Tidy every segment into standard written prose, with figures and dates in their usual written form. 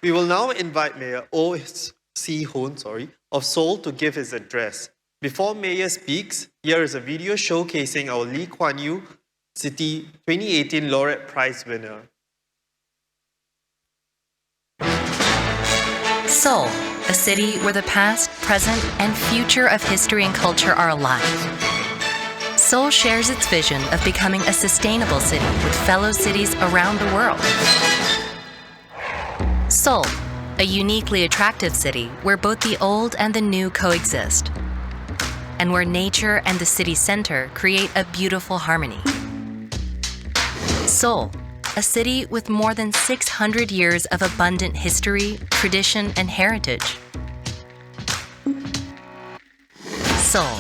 We will now invite Mayor Se-hoon, of Seoul to give his address. Before Mayor speaks, here is a video showcasing our Lee Kuan Yew City 2018 Laureate Prize winner. Seoul, a city where the past, present, and future of history and culture are alive. Seoul shares its vision of becoming a sustainable city with fellow cities around the world. Seoul, a uniquely attractive city where both the old and the new coexist, and where nature and the city center create a beautiful harmony. Seoul, a city with more than 600 years of abundant history, tradition, and heritage. Seoul,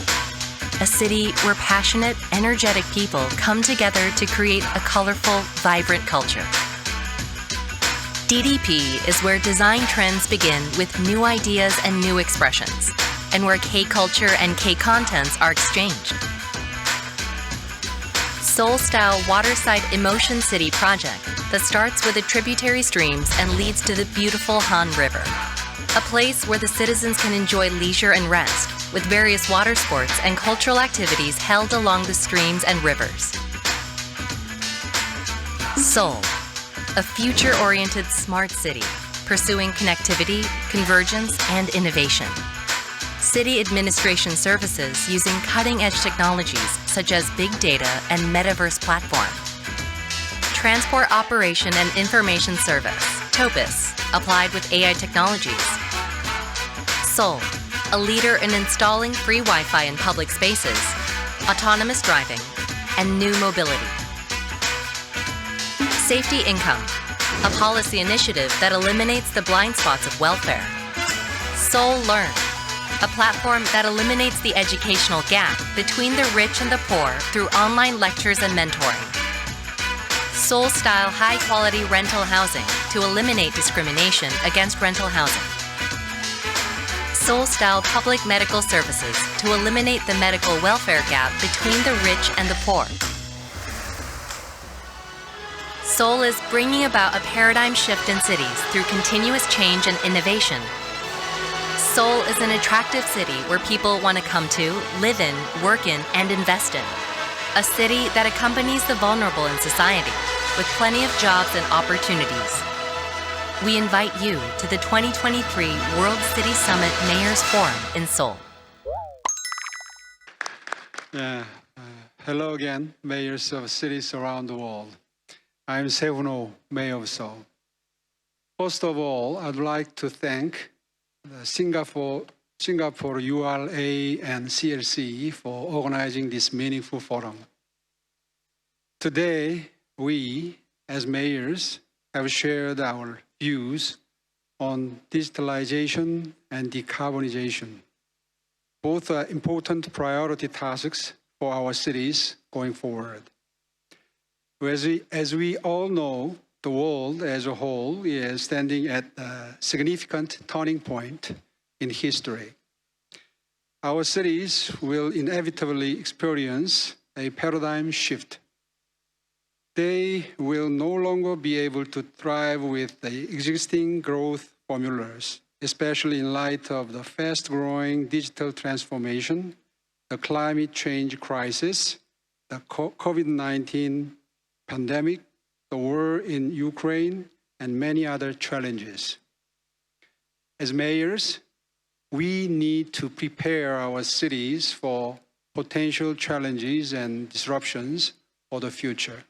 a city where passionate, energetic people come together to create a colorful, vibrant culture. DDP is where design trends begin with new ideas and new expressions, and where K-culture and K-contents are exchanged. Seoul-style waterside Emotion City project that starts with the tributary streams and leads to the beautiful Han River, a place where the citizens can enjoy leisure and rest, with various water sports and cultural activities held along the streams and rivers. Seoul, a future-oriented smart city, pursuing connectivity, convergence, and innovation. City administration services using cutting-edge technologies such as big data and metaverse platform. Transport operation and information service, TOPIS, applied with AI technologies. Seoul, a leader in installing free Wi-Fi in public spaces, autonomous driving, and new mobility. Safety Income, a policy initiative that eliminates the blind spots of welfare. Seoul Learn, a platform that eliminates the educational gap between the rich and the poor through online lectures and mentoring. Seoul-style high-quality rental housing to eliminate discrimination against rental housing. Seoul-style public medical services to eliminate the medical welfare gap between the rich and the poor. Seoul is bringing about a paradigm shift in cities through continuous change and innovation. Seoul is an attractive city where people want to come to, live in, work in, and invest in. A city that accompanies the vulnerable in society, with plenty of jobs and opportunities. We invite you to the 2023 World City Summit Mayors Forum in Seoul. Hello again, mayors of cities around the world. I'm Se-hoon, Mayor of Seoul. First of all, I'd like to thank the Singapore URA and CLC for organizing this meaningful forum. Today, we, as mayors, have shared our views on digitalization and decarbonization. Both are important priority tasks for our cities going forward. As we all know, the world as a whole is standing at a significant turning point in history. Our cities will inevitably experience a paradigm shift. They will no longer be able to thrive with the existing growth formulas, especially in light of the fast-growing digital transformation, the climate change crisis, the COVID-19 pandemic, the war in Ukraine, and many other challenges. As mayors, we need to prepare our cities for potential challenges and disruptions for the future.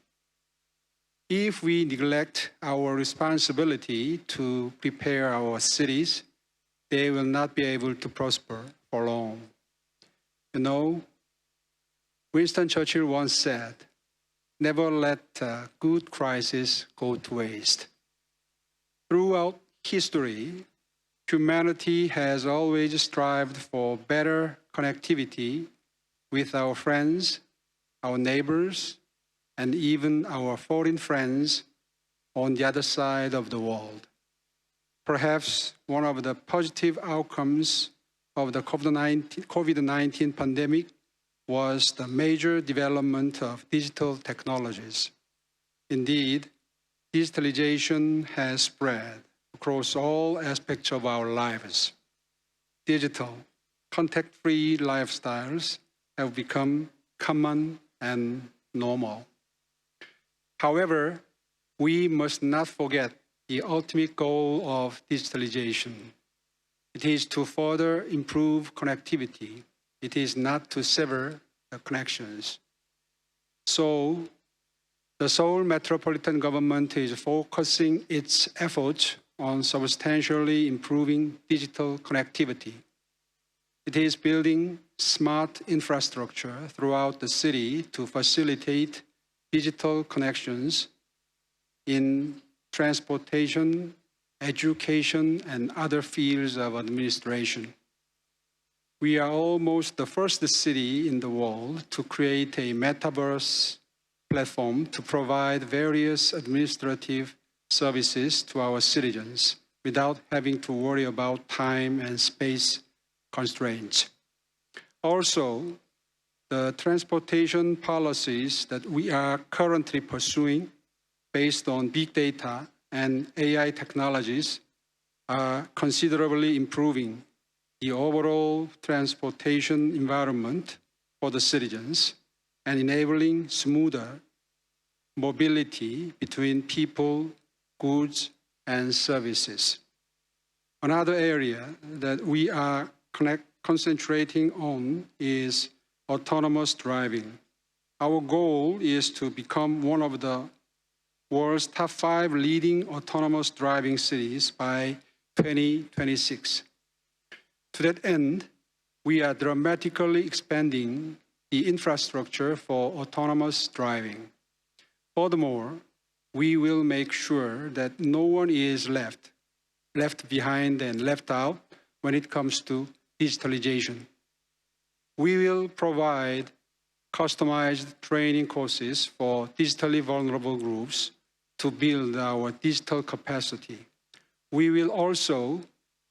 If we neglect our responsibility to prepare our cities, they will not be able to prosper for long. You know, Winston Churchill once said, "Never let a good crisis go to waste." Throughout history, humanity has always strived for better connectivity with our friends, our neighbors, and even our foreign friends on the other side of the world. Perhaps one of the positive outcomes of the COVID-19 pandemic was the major development of digital technologies. Indeed, digitalization has spread across all aspects of our lives. Digital, contact-free lifestyles have become common and normal. However, we must not forget the ultimate goal of digitalization. It is to further improve connectivity. It is not to sever the connections. So, the Seoul metropolitan government is focusing its efforts on substantially improving digital connectivity. It is building smart infrastructure throughout the city to facilitate digital connections in transportation, education, and other fields of administration. We are almost the first city in the world to create a metaverse platform to provide various administrative services to our citizens without having to worry about time and space constraints. Also, the transportation policies that we are currently pursuing based on big data and AI technologies are considerably improving the overall transportation environment for the citizens and enabling smoother mobility between people, goods, and services. Another area that we are concentrating on is autonomous driving. Our goal is to become one of the world's top 5 leading autonomous driving cities by 2026. To that end, we are dramatically expanding the infrastructure for autonomous driving. Furthermore, we will make sure that no one is left behind and left out when it comes to digitalization. We will provide customized training courses for digitally vulnerable groups to build our digital capacity. We will also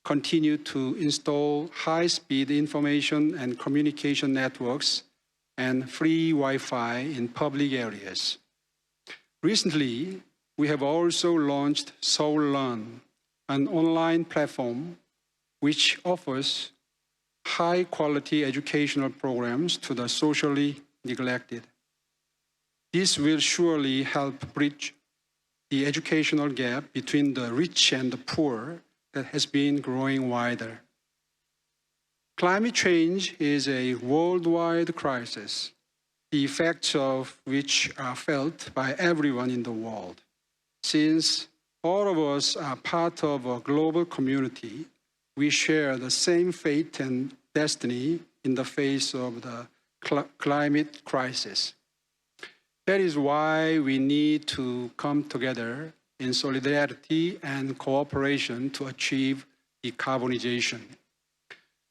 continue to install high-speed information and communication networks and free Wi-Fi in public areas. Recently, we have also launched Seoul Learn, an online platform which offers high-quality educational programs to the socially neglected. This will surely help bridge the educational gap between the rich and the poor that has been growing wider. Climate change is a worldwide crisis, the effects of which are felt by everyone in the world. Since all of us are part of a global community, we share the same fate and destiny in the face of the climate crisis. That is why we need to come together in solidarity and cooperation to achieve decarbonization.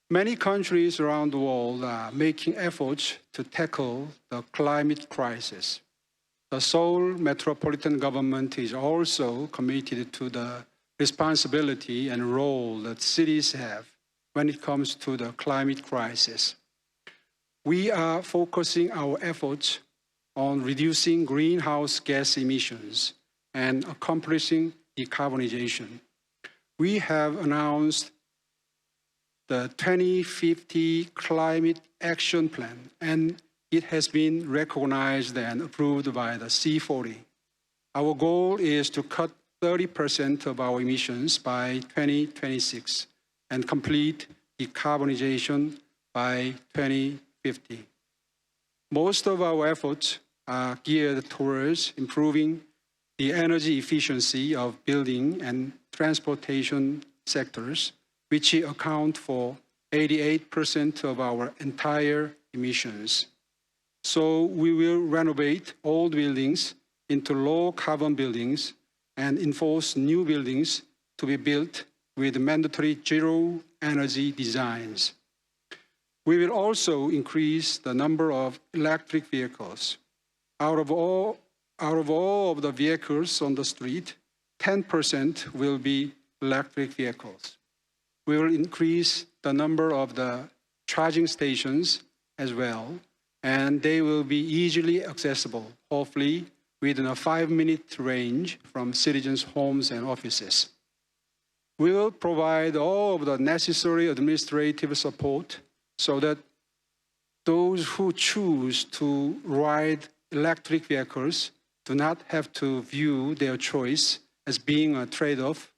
Many countries around the world are making efforts to tackle the climate crisis. The Seoul metropolitan government is also committed to the responsibility and role that cities have when it comes to the climate crisis. We are focusing our efforts on reducing greenhouse gas emissions and accomplishing decarbonization. We have announced the 2050 Climate Action Plan, and it has been recognized and approved by the C40. Our goal is to cut 30% of our emissions by 2026 and complete decarbonization by 2050. Most of our efforts are geared towards improving the energy efficiency of building and transportation sectors, which account for 88% of our entire emissions. So we will renovate old buildings into low-carbon buildings and enforce new buildings to be built with mandatory zero-energy designs. We will also increase the number of electric vehicles. Out of all of the vehicles on the street, 10% will be electric vehicles. We will increase the number of the charging stations as well, and they will be easily accessible, hopefully within a 5-minute range from citizens' homes and offices. We will provide all of the necessary administrative support so that those who choose to ride electric vehicles do not have to view their choice as being a trade-off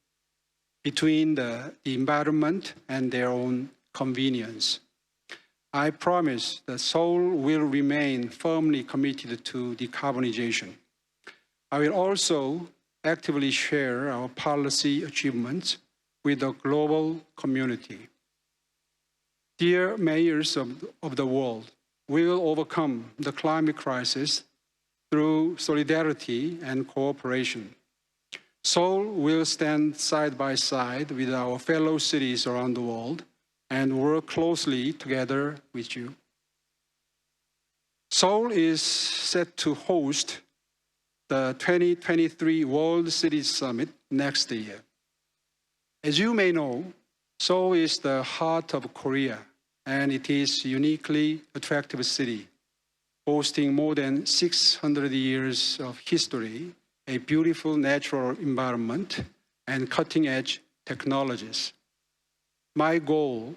between the environment and their own convenience. I promise that Seoul will remain firmly committed to decarbonization. I will also actively share our policy achievements with the global community. Dear mayors of the world, we will overcome the climate crisis through solidarity and cooperation. Seoul will stand side by side with our fellow cities around the world and work closely together with you. Seoul is set to host the 2023 World Cities Summit next year. As you may know, Seoul is the heart of Korea, and it is a uniquely attractive city, boasting more than 600 years of history, a beautiful natural environment, and cutting-edge technologies. My goal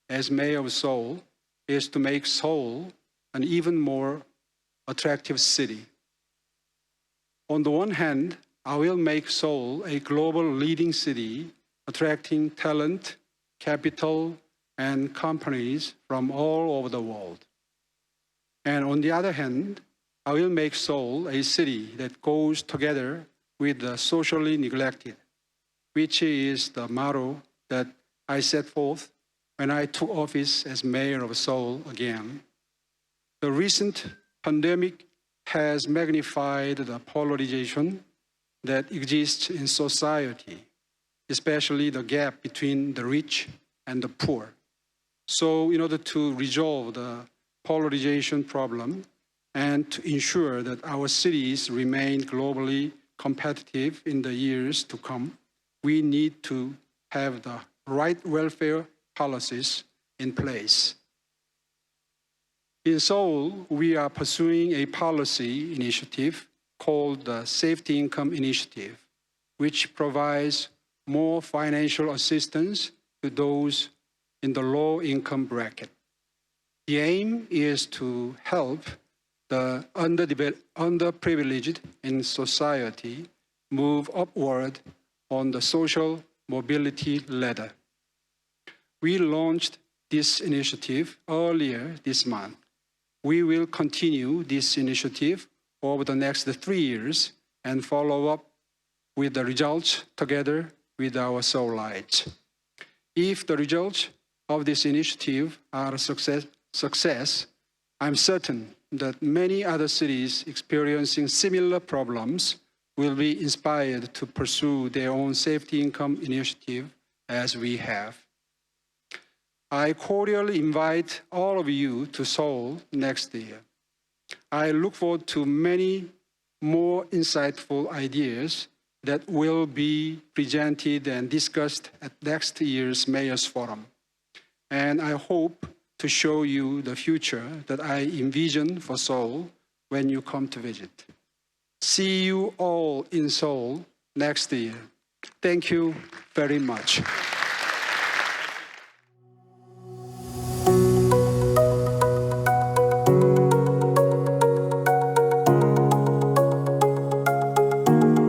as mayor of Seoul is to make Seoul an even more attractive city. On the one hand, I will make Seoul a global leading city, attracting talent, capital, and companies from all over the world. And on the other hand, I will make Seoul a city that goes together with the socially neglected, which is the motto that I set forth when I took office as mayor of Seoul again. The recent pandemic has magnified the polarization that exists in society, especially the gap between the rich and the poor. So in order to resolve the polarization problem and to ensure that our cities remain globally competitive in the years to come, we need to have the right welfare policies in place. In Seoul, we are pursuing a policy initiative called the Safety Income Initiative, which provides more financial assistance to those in the low-income bracket. The aim is to help the underprivileged in society move upward on the social mobility ladder. We launched this initiative earlier this month. We will continue this initiative over the next 3 years and follow up with the results together with our Seoulites. If the results of this initiative are a success, I'm certain that many other cities experiencing similar problems will be inspired to pursue their own safety income initiative as we have. I cordially invite all of you to Seoul next year. I look forward to many more insightful ideas that will be presented and discussed at next year's Mayors Forum. And I hope to show you the future that I envision for Seoul when you come to visit. See you all in Seoul next year. Thank you very much.